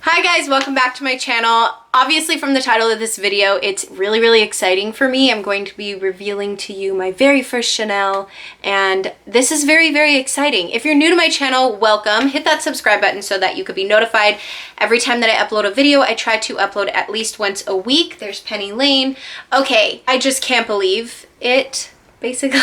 Hi guys, welcome back to my channel. Obviously from the title of this video, it's really exciting for me. I'm going to be revealing to you my very first Chanel, and this is very exciting. If you're new to my channel, welcome. Hit that subscribe button so that you could be notified every time that I upload a video. I try to upload at least once a week. There's Penny Lane. Okay, I just can't believe it. Basically,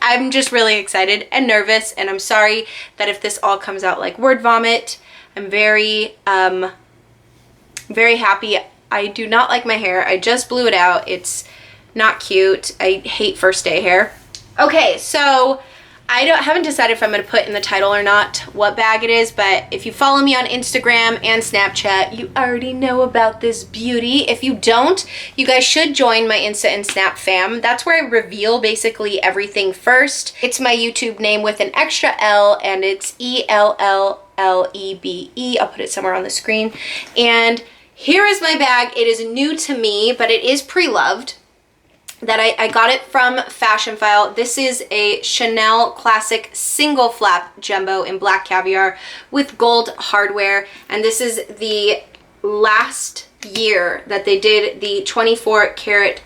I'm just really excited and nervous, and I'm sorry that if this all comes out like word vomit. I'm very happy. I do not like my hair. I just blew it out. It's not cute. I hate first day hair. Okay, so I haven't decided if I'm going to put in the title or not what bag it is, but if you follow me on Instagram and Snapchat, you already know about this beauty. If you don't, you guys should join my Insta and Snap fam. That's where I reveal basically everything first. It's my YouTube name with an extra L, and it's ELLLEBE. I'll put it somewhere on the screen. And here is my bag. It is new to me, but it is pre-loved. That I got it from Fashion File. This is a Chanel Classic single flap jumbo in black caviar with gold hardware. And this is the last year that they did the 24 karat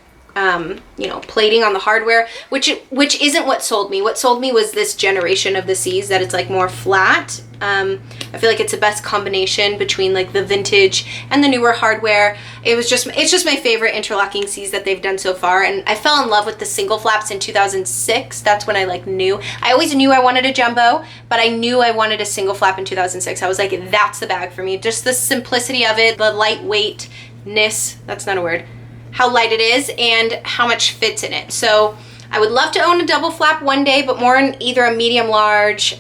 plating on the hardware, which isn't what sold me. What sold me was this generation of the C's, that it's like more flat. I feel like it's the best combination between like the vintage and the newer hardware. It's just my favorite interlocking C's that they've done so far, and I fell in love with the single flaps in 2006. That's when I knew. I always knew I wanted a jumbo, but I knew I wanted a single flap in 2006. I was like, that's the bag for me. Just the simplicity of it, the lightweightness, that's not a word, how light it is, and how much fits in it. So I would love to own a double flap one day, but more in either a medium large,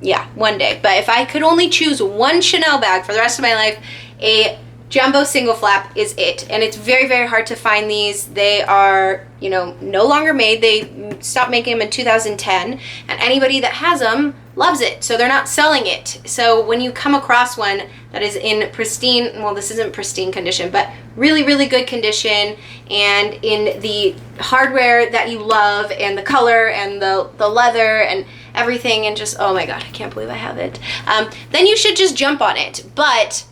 yeah, one day. But if I could only choose one Chanel bag for the rest of my life, a jumbo single flap is it. And it's very hard to find these. They are, no longer made. They stopped making them in 2010, and anybody that has them loves it, so they're not selling it. So when you come across one that is in pristine, well, this isn't pristine condition, but really good condition, and in the hardware that you love, and the color and the leather and everything, and just, oh my god, I can't believe I have it, then you should just jump on it. But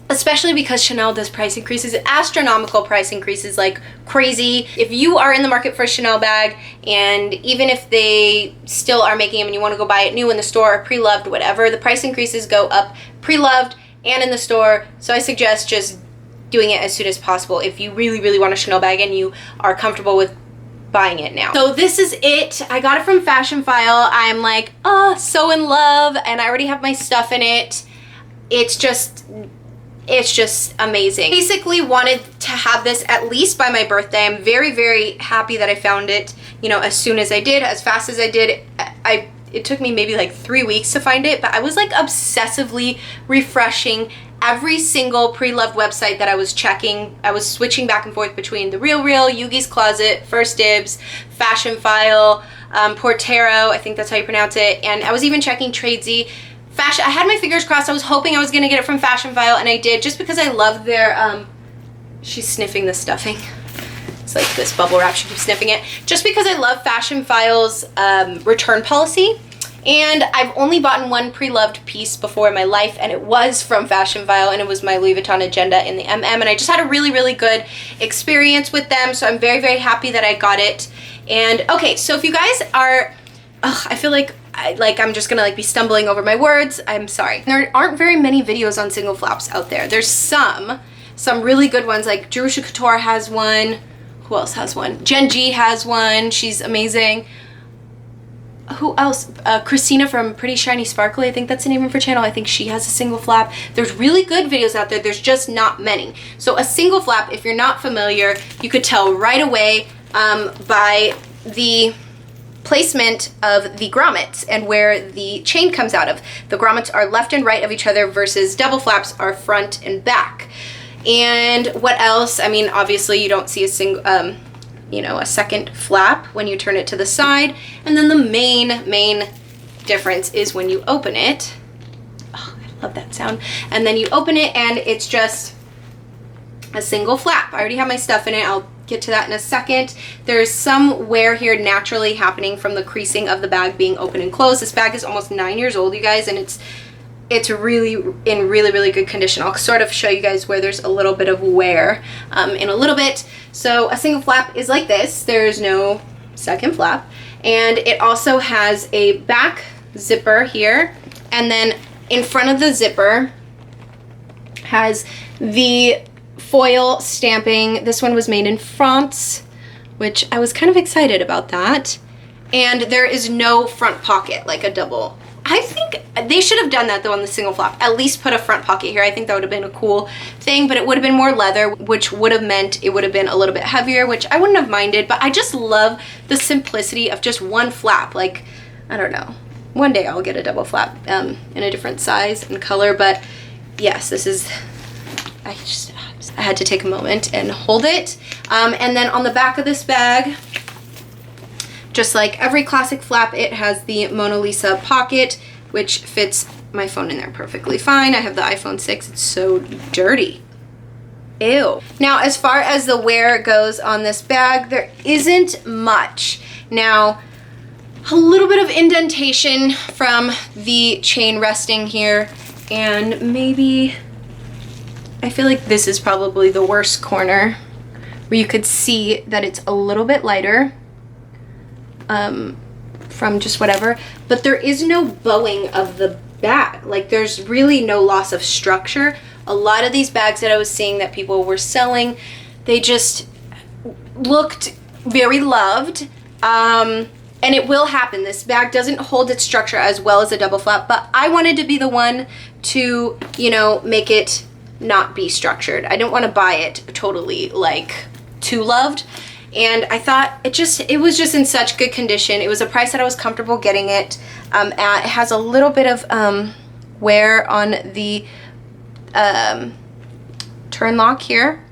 especially because Chanel does price increases, astronomical price increases, like crazy. If you are in the market for a Chanel bag, and even if they still are making them and you want to go buy it new in the store or pre-loved, whatever, the price increases go up pre-loved and in the store. So I suggest just doing it as soon as possible if you really want a Chanel bag and you are comfortable with buying it now. So this is it. I got it from Fashion File. I'm like, oh, so in love, and I already have my stuff in it. It's just amazing. Basically wanted to have this at least by my birthday. I'm very happy that I found it, as soon as I did, as fast as I did. It took me maybe like 3 weeks to find it, but I was like obsessively refreshing every single pre-loved website that I was checking. I was switching back and forth between The Real, Yugi's Closet, First Dibs, Fashion File, Portero, I think that's how you pronounce it, and I was even checking Tradesy. I had my fingers crossed. I was hoping I was gonna get it from Fashion File, and I did, just because I love their she's sniffing the stuffing. It's like this bubble wrap, she keeps sniffing it. Just because I love Fashion File's return policy. And I've only bought one pre-loved piece before in my life, and it was from Fashion File, and it was my Louis Vuitton Agenda in the MM, and I just had a really good experience with them, so I'm very happy that I got it. And okay, so if you guys are, I feel like I'm just gonna be stumbling over my words. I'm sorry. There aren't very many videos on single flaps out there. There's some really good ones, like Jerusha Couture has one. Who else has one? Jen G has one. She's amazing. Who else? Christina from Pretty Shiny Sparkly, I think that's the name of her channel. I think she has a single flap. There's really good videos out there. There's just not many. So a single flap, if you're not familiar, you could tell right away by the placement of the grommets and where the chain comes out of. The grommets are left and right of each other, versus double flaps are front and back. And what else? I mean, obviously you don't see a single, a second flap when you turn it to the side. And then the main difference is when you open it. Oh, I love that sound. And then you open it and it's just a single flap. I already have my stuff in it. I'll get to that in a second. There's some wear here naturally happening from the creasing of the bag being open and closed. This bag is almost 9 years old, you guys, and it's it's really in really good condition. I'll sort of show you guys where there's a little bit of wear in a little bit. So a single flap is like this. There's no second flap. And it also has a back zipper here. And then in front of the zipper has the foil stamping. This one was made in France, which I was kind of excited about that. And there is no front pocket, like a double. I think they should have done that though on the single flap. At least put a front pocket here. I think that would have been a cool thing, but it would have been more leather, which would have meant it would have been a little bit heavier, which I wouldn't have minded, but I just love the simplicity of just one flap. Like, I don't know. One day I'll get a double flap in a different size and color, but yes, this is, I had to take a moment and hold it. And then on the back of this bag, just like every classic flap, it has the Mona Lisa pocket, which fits my phone in there perfectly fine. I have the iPhone 6. It's so dirty. Ew. Now, as far as the wear goes on this bag, there isn't much. Now, a little bit of indentation from the chain resting here, and maybe, I feel like this is probably the worst corner, where you could see that it's a little bit lighter from just whatever, but there is no bowing of the bag. Like, there's really no loss of structure. A lot of these bags that I was seeing that people were selling, they just looked very loved. And it will happen. This bag doesn't hold its structure as well as a double flap, but I wanted to be the one to, you know, make it not be structured. I didn't want to buy it totally like too loved. And I thought it was just in such good condition. It was a price that I was comfortable getting it at. It has a little bit of wear on the turn lock here,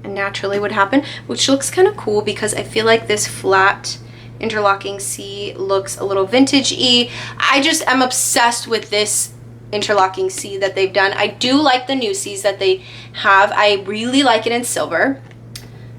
and naturally would happen, which looks kind of cool because I feel like this flat interlocking C looks a little vintage-y. I just am obsessed with this interlocking C that they've done. I do like the new C's that they have. I really like it in silver.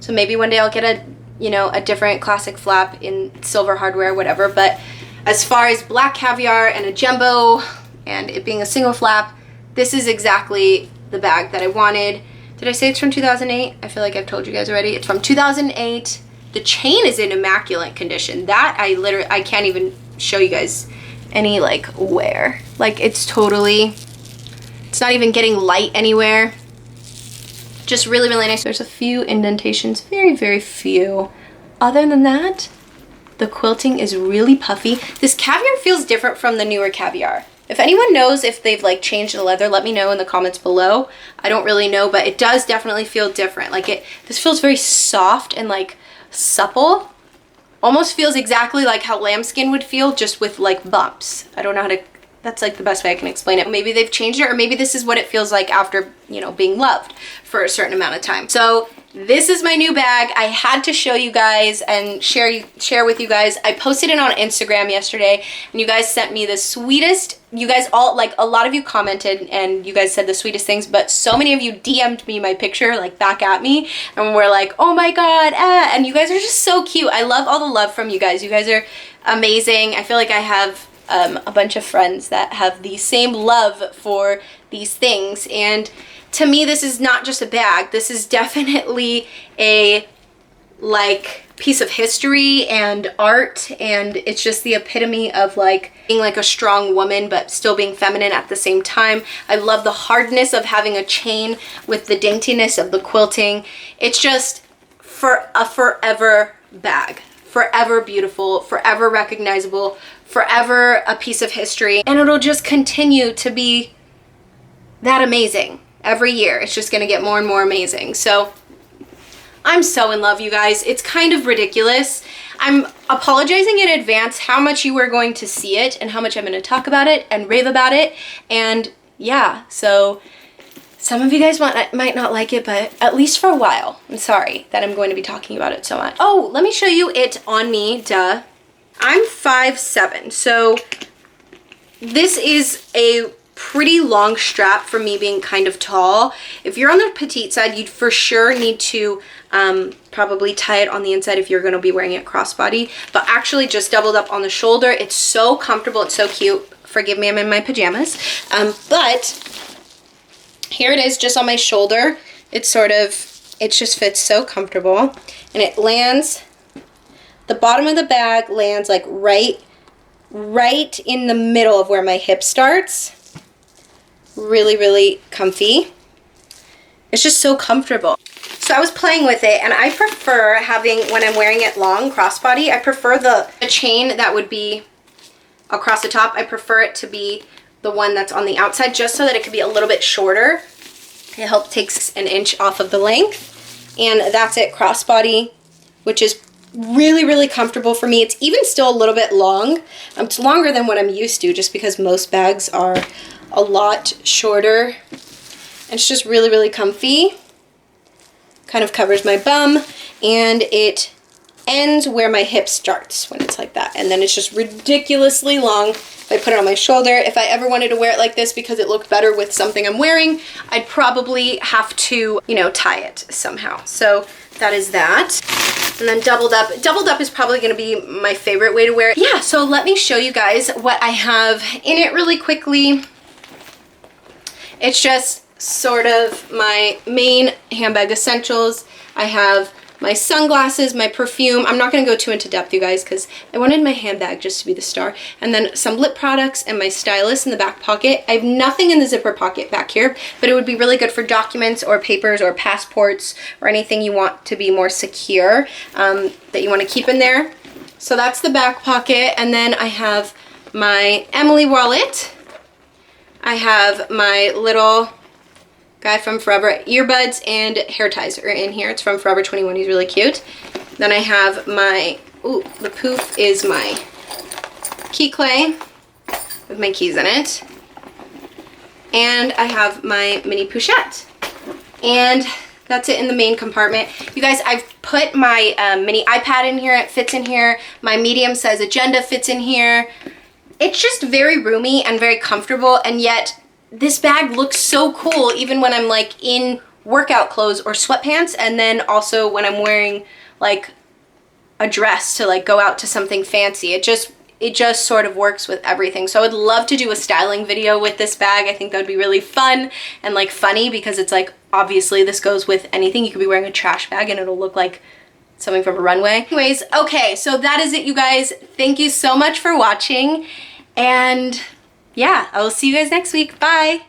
So maybe one day I'll get a different classic flap in silver hardware, whatever. But as far as black caviar and a jumbo and it being a single flap, this is exactly the bag that I wanted. Did I say it's from 2008? I feel like I've told you guys already. It's from 2008. The chain is in immaculate condition. That I can't even show you guys any like wear. Like, it's not even getting light anywhere. Just really nice. There's a few indentations, very few. Other than that, the quilting is really puffy. This caviar feels different from the newer caviar. If anyone knows if they've like changed the leather, let me know in the comments below. I don't really know, but it does definitely feel different. Like, this feels very soft and like supple. Almost feels exactly like how lambskin would feel, just with like bumps. I don't know how to, that's like the best way I can explain it. Maybe they've changed it, or maybe this is what it feels like after, you know, being loved for a certain amount of time. So this is my new bag. I had to show you guys and share with you guys. I posted it on Instagram yesterday, and you guys sent me the sweetest, you guys all, like, a lot of you commented and you guys said the sweetest things, but so many of you DM'd me my picture, like, back at me, and were like, oh my god, and you guys are just so cute. I love all the love from you guys. You guys are amazing. I feel like I have a bunch of friends that have the same love for these things, and to me, this is not just a bag. This is definitely a, like, piece of history and art, and it's just the epitome of, like, being like a strong woman but still being feminine at the same time. I love the hardness of having a chain with the daintiness of the quilting. It's just for a forever bag. Forever beautiful, forever recognizable, forever a piece of history, and it'll just continue to be that amazing. Every year, it's just gonna get more and more amazing. So I'm so in love, you guys. It's kind of ridiculous. I'm apologizing in advance how much you are going to see it and how much I'm gonna talk about it and rave about it. And yeah, so some of you guys might not like it, but at least for a while. I'm sorry that I'm going to be talking about it so much. Oh, let me show you it on me, duh. I'm 5'7", so this is a pretty long strap for me being kind of tall. If you're on the petite side, you'd for sure need to probably tie it on the inside if you're going to be wearing it crossbody, but actually just doubled up on the shoulder. It's so comfortable. It's so cute. Forgive me, I'm in my pajamas. But here it is just on my shoulder. It just fits so comfortable. And it lands, the bottom of the bag lands like right in the middle of where my hip starts. Really, really comfy. It's just so comfortable. So I was playing with it, and I prefer having, when I'm wearing it long, crossbody, I prefer the chain that would be across the top. I prefer it to be the one that's on the outside, just so that it could be a little bit shorter. It helps takes an inch off of the length. And that's it, crossbody, which is really, really comfortable for me. It's even still a little bit long. It's longer than what I'm used to, just because most bags are a lot shorter. And it's just really, really comfy. Kind of covers my bum, and it ends where my hip starts when it's like that. And then it's just ridiculously long. If I put it on my shoulder, if I ever wanted to wear it like this because it looked better with something I'm wearing, I'd probably have to, you know, tie it somehow. So that is that. And then doubled up. Doubled up is probably going to be my favorite way to wear it. Yeah, so let me show you guys what I have in it really quickly. It's just sort of my main handbag essentials. I have my sunglasses, my perfume. I'm not going to go too into depth, you guys, because I wanted my handbag just to be the star. And then some lip products and my stylus in the back pocket. I have nothing in the zipper pocket back here, but it would be really good for documents or papers or passports or anything you want to be more secure that you want to keep in there. So that's the back pocket. And then I have my Emily wallet. I have my little guy from Forever. Earbuds and hair ties are in here. It's from Forever 21. He's really cute. Then I have my, ooh, the poof is my key clay with my keys in it. And I have my mini pochette. And that's it in the main compartment. You guys, I've put my mini iPad in here. It fits in here. My medium size agenda fits in here. It's just very roomy and very comfortable, and yet this bag looks so cool even when I'm like in workout clothes or sweatpants, and then also when I'm wearing like a dress to like go out to something fancy. It just sort of works with everything. So I would love to do a styling video with this bag. I think that would be really fun and like funny, because it's like, obviously this goes with anything. You could be wearing a trash bag and it'll look like something from a runway. Anyways, okay, so that is it, you guys. Thank you so much for watching, and yeah, I will see you guys next week. Bye.